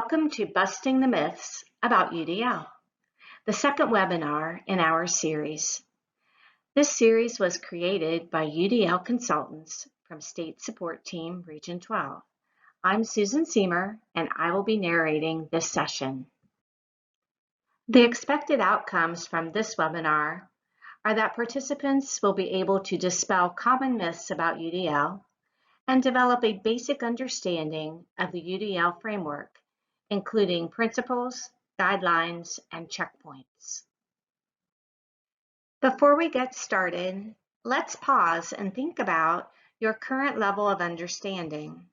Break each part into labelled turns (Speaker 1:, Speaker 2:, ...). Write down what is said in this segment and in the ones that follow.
Speaker 1: Welcome to Busting the Myths about UDL, the second webinar in our series. This series was created by UDL consultants from State Support Team Region 12. I'm Susan Seamer, and I will be narrating this session. The expected outcomes from this webinar are that participants will be able to dispel common myths about UDL and develop a basic understanding of the UDL framework, including principles, guidelines, and checkpoints. Before we get started, let's pause and think about your current level of understanding.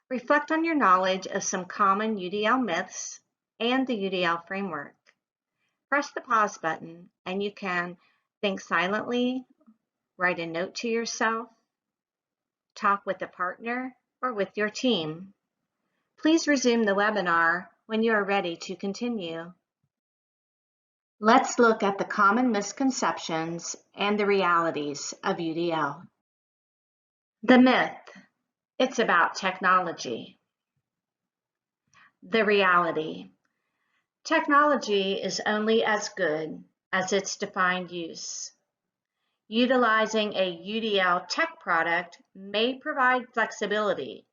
Speaker 1: Reflect on your knowledge of some common UDL myths and the UDL framework. Press the pause button and you can think silently, write a note to yourself, talk with a partner or with your team. Please resume the webinar when you are ready to continue. Let's look at the common misconceptions and the realities of UDL. The myth, it's about technology. The reality, technology is only as good as its defined use. Utilizing a UDL tech product may provide flexibility,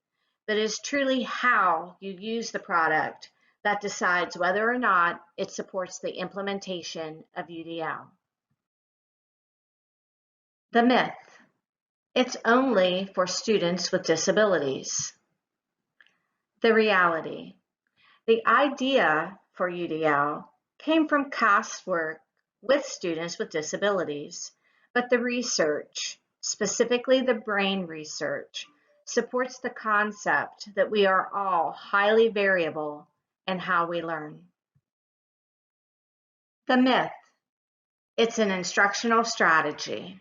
Speaker 1: but it is truly how you use the product that decides whether or not it supports the implementation of UDL. The myth, it's only for students with disabilities. The reality, the idea for UDL came from past work with students with disabilities, but the research, specifically the brain research, supports the concept that we are all highly variable in how we learn. The myth, it's an instructional strategy.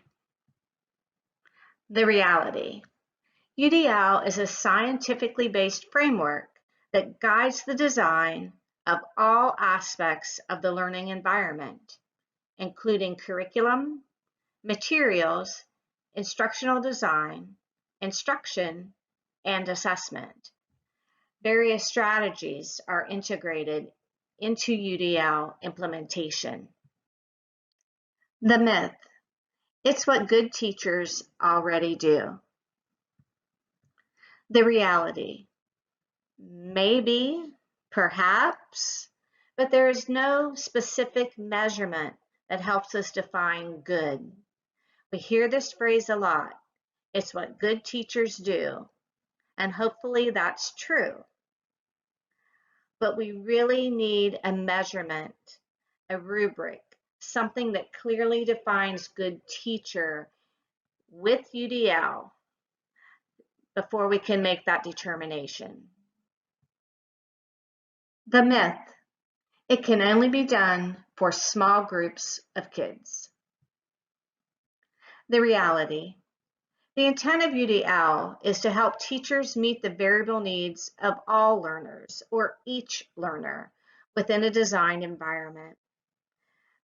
Speaker 1: The reality, UDL is a scientifically based framework that guides the design of all aspects of the learning environment, including curriculum, materials, instructional design, instruction, and assessment. Various strategies are integrated into UDL implementation. The myth, it's what good teachers already do. The reality, maybe, perhaps, but there is no specific measurement that helps us define good. We hear this phrase a lot. It's what good teachers do, and hopefully that's true. But we really need a measurement, a rubric, something that clearly defines good teacher with UDL before we can make that determination. The myth, it can only be done for small groups of kids. The reality, the intent of UDL is to help teachers meet the variable needs of all learners or each learner within a designed environment.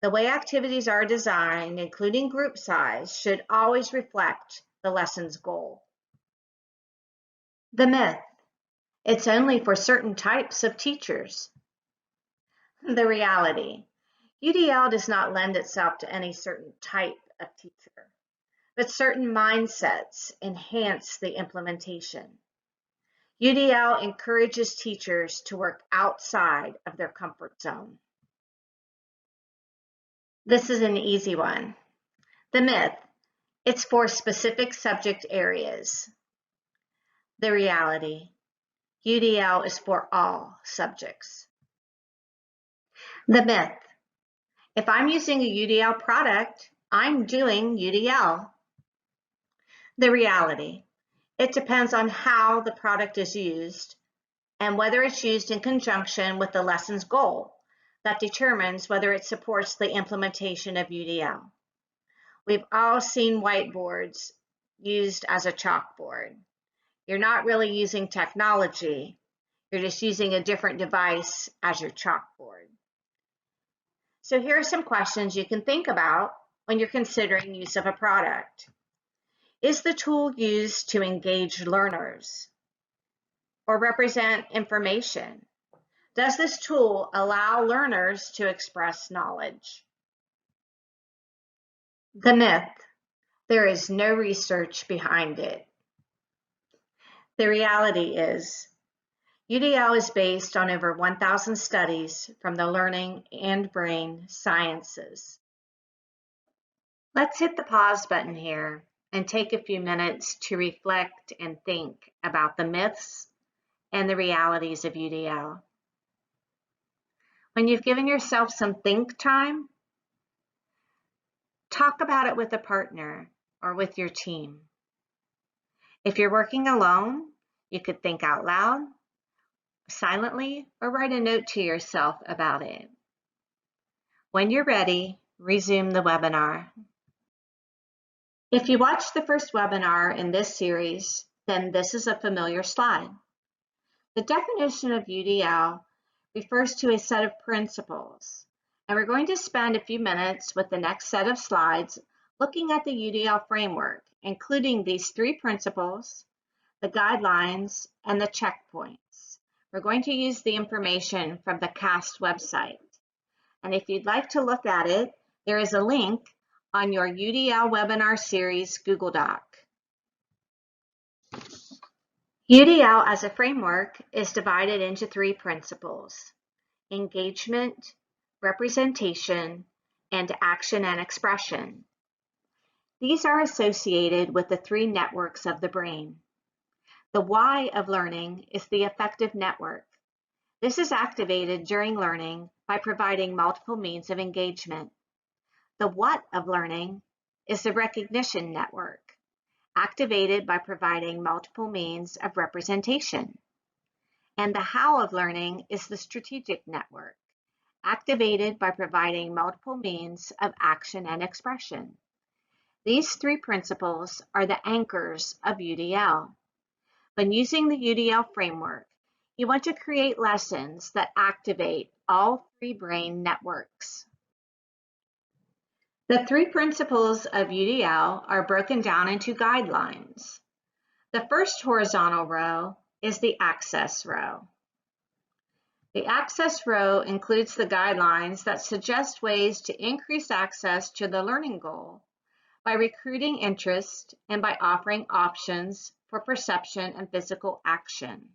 Speaker 1: The way activities are designed, including group size, should always reflect the lesson's goal. The myth, it's only for certain types of teachers. The reality, UDL does not lend itself to any certain type of teacher, but certain mindsets enhance the implementation. UDL encourages teachers to work outside of their comfort zone. This is an easy one. The myth, it's for specific subject areas. The reality, UDL is for all subjects. The myth, if I'm using a UDL product, I'm doing UDL. The reality, it depends on how the product is used and whether it's used in conjunction with the lesson's goal that determines whether it supports the implementation of UDL. We've all seen whiteboards used as a chalkboard. You're not really using technology, you're just using a different device as your chalkboard. So here are some questions you can think about when you're considering use of a product. Is the tool used to engage learners or represent information? Does this tool allow learners to express knowledge? The myth: there is no research behind it. The reality is, UDL is based on over 1,000 studies from the learning and brain sciences. Let's hit the pause button here and take a few minutes to reflect and think about the myths and the realities of UDL. When you've given yourself some think time, talk about it with a partner or with your team. If you're working alone, you could think out loud, silently, or write a note to yourself about it. When you're ready, resume the webinar. If you watched the first webinar in this series, then this is a familiar slide. The definition of UDL refers to a set of principles, and we're going to spend a few minutes with the next set of slides looking at the UDL framework, including these 3 principles, the guidelines, and the checkpoints. We're going to use the information from the CAST website. And if you'd like to look at it, there is a link on your UDL webinar series Google Doc. UDL as a framework is divided into 3 principles: engagement, representation, and action and expression. These are associated with the 3 networks of the brain. The why of learning is the affective network. This is activated during learning by providing multiple means of engagement. The what of learning is the recognition network, activated by providing multiple means of representation. And the how of learning is the strategic network, activated by providing multiple means of action and expression. These 3 principles are the anchors of UDL. When using the UDL framework, you want to create lessons that activate all 3 brain networks. The 3 principles of UDL are broken down into guidelines. The first horizontal row is the access row. The access row includes the guidelines that suggest ways to increase access to the learning goal by recruiting interest and by offering options for perception and physical action.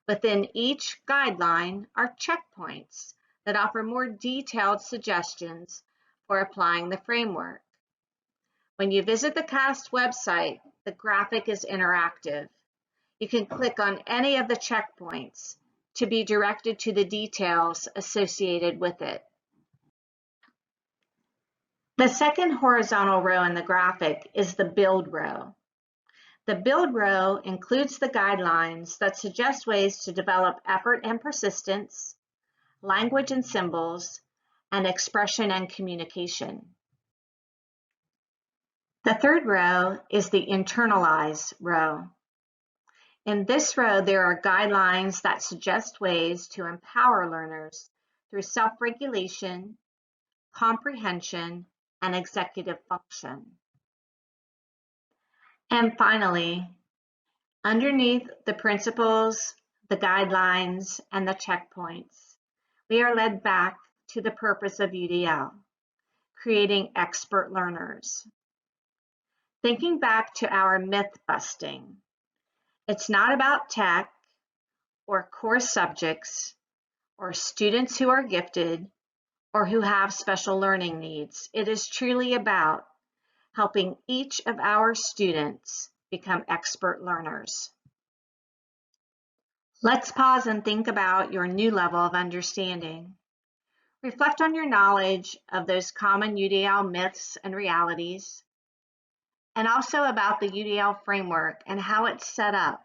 Speaker 1: Within each guideline are checkpoints that offer more detailed suggestions for applying the framework. When you visit the CAST website, the graphic is interactive. You can click on any of the checkpoints to be directed to the details associated with it. The second horizontal row in the graphic is the build row. The build row includes the guidelines that suggest ways to develop effort and persistence, language and symbols, and expression and communication. The third row is the internalize row. In this row, there are guidelines that suggest ways to empower learners through self-regulation, comprehension, and executive function. And finally, underneath the principles, the guidelines, and the checkpoints, we are led back to the purpose of UDL, creating expert learners. Thinking back to our myth busting, it's not about tech or core subjects or students who are gifted or who have special learning needs. It is truly about helping each of our students become expert learners. Let's pause and think about your new level of understanding. Reflect on your knowledge of those common UDL myths and realities, and also about the UDL framework and how it's set up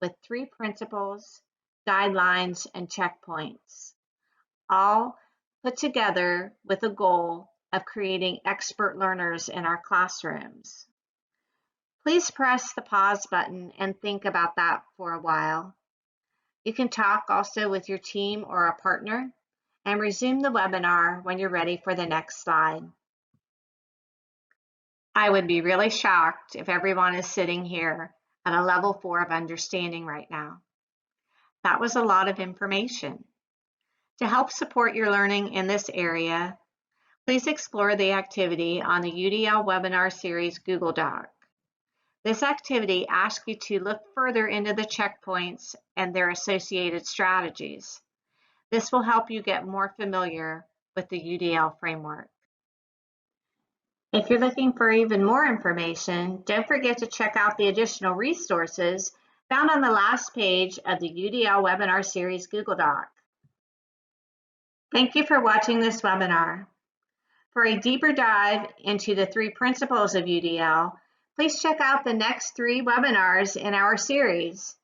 Speaker 1: with 3 principles, guidelines, and checkpoints, all put together with a goal of creating expert learners in our classrooms. Please press the pause button and think about that for a while. You can talk also with your team or a partner and resume the webinar when you're ready for the next slide. I would be really shocked if everyone is sitting here at a level 4 of understanding right now. That was a lot of information. To help support your learning in this area, please explore the activity on the UDL Webinar Series Google Doc. This activity asks you to look further into the checkpoints and their associated strategies. This will help you get more familiar with the UDL framework. If you're looking for even more information, don't forget to check out the additional resources found on the last page of the UDL Webinar Series Google Doc. Thank you for watching this webinar. For a deeper dive into the 3 principles of UDL, please check out the next 3 webinars in our series.